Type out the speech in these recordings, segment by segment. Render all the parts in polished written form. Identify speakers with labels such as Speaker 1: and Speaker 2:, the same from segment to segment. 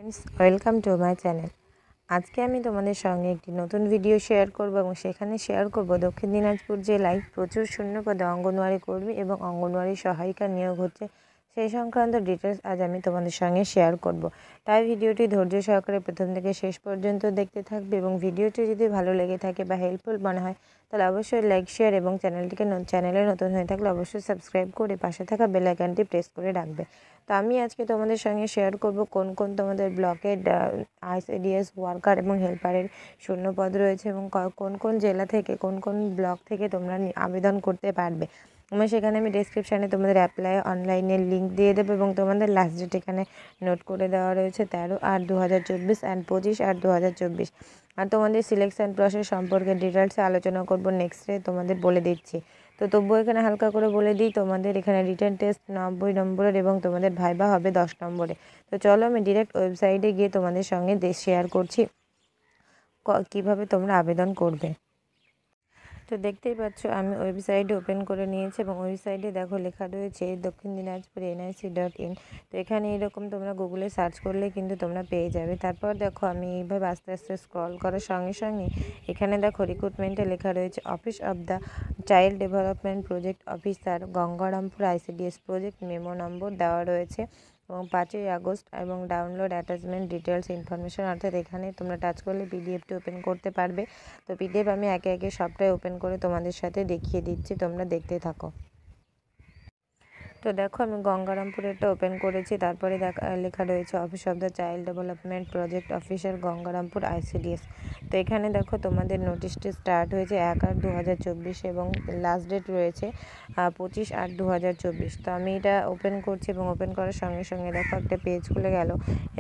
Speaker 1: Friends welcome to my channel. आज के आमी तोमादेर संगे एकटी नतून भिडियो शेयर करब एबं सेखाने शेयर करब दक्षिण दिनाजपुर जेलाय प्रचुर शून्य पदे अंगनवाड़ी कर्मी एबं अंगनवाड़ी सहायिका नियोग होच्छे সেই সংক্রান্ত ডিটেলস আজ আমি তোমাদের সঙ্গে শেয়ার করব। তাই ভিডিওটি ধৈর্য সহকারে প্রথম থেকে শেষ পর্যন্ত দেখতে থাকবে এবং ভিডিওটি যদি ভালো লেগে থাকে বা হেল্পফুল মনে হয় তাহলে অবশ্যই লাইক শেয়ার এবং চ্যানেলে নতুন হয়ে থাকলে অবশ্যই সাবস্ক্রাইব করে পাশে থাকা বেল আইকনটি প্রেস করে রাখবে। তো আমি আজকে তোমাদের সঙ্গে শেয়ার করব কোন কোন তোমাদের ব্লকের আইসিডিএস ওয়ার্কার এবং হেল্পারের শূন্যপদ রয়েছে এবং কোন কোন জেলা থেকে কোন কোন ব্লক থেকে তোমরা আবেদন করতে পারবে। मैं সেখানে আমি ডেসক্রিপশানে তোমাদের অ্যাপ্লাই অনলাইনের লিঙ্ক দিয়ে দেবো এবং তোমাদের লাস্ট ডেট এখানে নোট করে দেওয়া রয়েছে 13/8/2024 অ্যান্ড 25/8/2024। আর তোমাদের সিলেকশান প্রসেস সম্পর্কে ডিটেলসে আলোচনা করব নেক্সটে তোমাদের বলে দিচ্ছি। তো তবুও এখানে হালকা করে বলে দিই, তোমাদের এখানে রিটেন টেস্ট 90 নম্বরের এবং তোমাদের ভাইবা হবে 10 নম্বরে। তো চলো আমি ডিরেক্ট ওয়েবসাইটে গিয়ে তোমাদের সঙ্গে শেয়ার করছি কীভাবে তোমরা আবেদন করবে। তো দেখতেই পাচ্ছ আমি ওয়েবসাইটে ওপেন করে নিয়েছি এবং ওয়েবসাইটে দেখো লেখা রয়েছে দক্ষিণ দিনাজপুর NIC.in। তো এখানে এরকম তোমরা গুগলে সার্চ করলে কিন্তু তোমরা পেয়ে যাবে। তারপর দেখো আমি এইভাবে আস্তে আস্তে স্ক্রল করার সঙ্গে সঙ্গে এখানে দেখো রিক্রুটমেন্টে লেখা রয়েছে office of the child development project officer Gangarampur ICDS project memo number দেওয়া রয়েছে এবং 5ই আগস্ট এবং ডাউনলোড অ্যাটাচমেন্ট ডিটেলস ইনফরমেশন, অর্থাৎ এখানে তোমরা টাচ করলে পিডিএফটি ওপেন করতে পারবে। তো পিডিএফ আমি একে একে সবটাই ওপেন করে তোমাদের সাথে দেখিয়ে দিচ্ছি, তোমরা দেখতে থাকো। তো দেখো আমি গঙ্গারামপুরেরটা ওপেন করেছি। তারপরে লেখা রয়েছে office of the child development project officer Gangarampur ICDS। তো এখানে দেখো তোমাদের নোটিশটি স্টার্ট হয়েছে 1/8/2024 এবং লাস্ট ডেট রয়েছে 25/8/2024। তো আমি এটা ওপেন করছি এবং ওপেন করার সঙ্গে সঙ্গে দেখো একটা পেজ খুলে গেল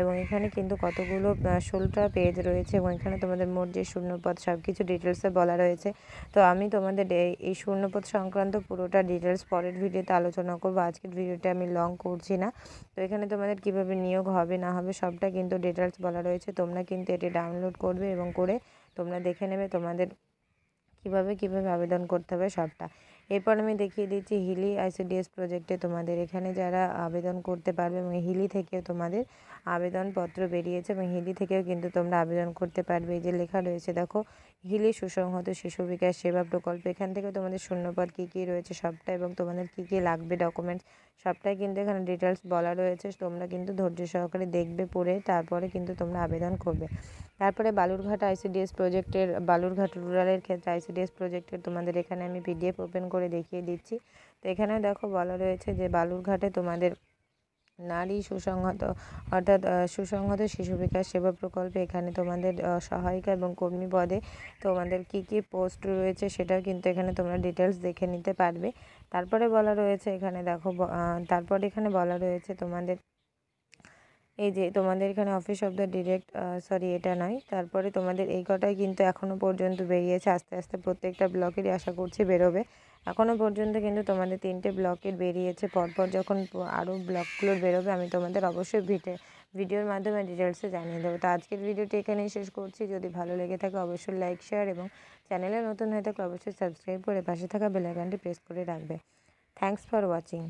Speaker 1: এবং এখানে কিন্তু কতগুলো 16টা পেজ রয়েছে এবং এখানে তোমাদের মোট যে শূন্যপদ সব কিছু ডিটেলসে বলা রয়েছে। তো আমি তোমাদের এই শূন্যপদ সংক্রান্ত পুরোটা ডিটেলস পরের ভিডিওতে আলোচনা করবো, আজকের ভিডিওটা আমি লং করছি না। তো এখানে তোমাদের কিভাবে নিয়োগ হবে না হবে সবটা কিন্তু ডিটেলস বলা রয়েছে, তোমরা কিন্তু এটি ডাউনলোড করবে এবং করে তোমরা দেখে নেবে তোমাদের কিভাবে আবেদন করতে হবে সবটা। এরপর আমি দেখিয়ে দিচ্ছি হিলি ICDS প্রজেক্টে তোমাদের এখানে যারা আবেদন করতে পারবে এবং হিলি থেকেও তোমাদের আবেদনপত্র বেরিয়েছে এবং হিলি থেকেও কিন্তু তোমরা আবেদন করতে পারবে। এই যে লেখা রয়েছে দেখো হিলি সুসংহত শিশু বিকাশ সেবা প্রকল্প, এখান থেকে তোমাদের শূন্যপদ কী রয়েছে সবটা এবং তোমাদের কী লাগবে ডকুমেন্টস সবটাই কিন্তু এখানে ডিটেলস বলা রয়েছে। তোমরা কিন্তু ধৈর্য সহকারে দেখবে পড়ে তারপরে কিন্তু তোমরা আবেদন করবে। তারপরে বালুরঘাট ICDS প্রজেক্টের বালুরঘাট রুরালের ক্ষেত্রে ICDS প্রজেক্টের তোমাদের এখানে আমি পিডিএফ ওপেন করে দেখিয়ে দিচ্ছি। তো এখানেও দেখো বলা রয়েছে যে বালুরঘাটে তোমাদের নারী সুসংহত অর্থাৎ সুসংহত শিশু বিকাশ সেবা প্রকল্পে এখানে তোমাদের সহায়িকা এবং কর্মী পদে তোমাদের কী পোস্ট রয়েছে সেটাও কিন্তু এখানে তোমরা ডিটেলস দেখে নিতে পারবে। তারপরে বলা রয়েছে এখানে দেখো এখানে বলা রয়েছে তোমাদের এই যে তোমাদের এখানে অফিস অফ দ্য এটা নয়, তারপরে তোমাদের এই কটাই কিন্তু এখনও পর্যন্ত বেরিয়েছে। আস্তে আস্তে প্রত্যেকটা ব্লকেরই আশা করছি বেরোবে। এখনও পর্যন্ত কিন্তু তোমাদের 3টে ব্লকের বেরিয়েছে, পরপর যখন আরও ব্লকগুলোর বেরোবে আমি তোমাদের অবশ্যই ভিডিওর মাধ্যমে ডিটেলসে জানিয়ে দেবো। তো আজকের ভিডিওটি এখানেই শেষ করছি। যদি ভালো লেগে থাকে অবশ্যই লাইক শেয়ার এবং চ্যানেলে নতুন হয়ে থাকলে অবশ্যই সাবস্ক্রাইব করে পাশে থাকা বেল আইকনটি প্রেস করে রাখবে। Thanks for watching.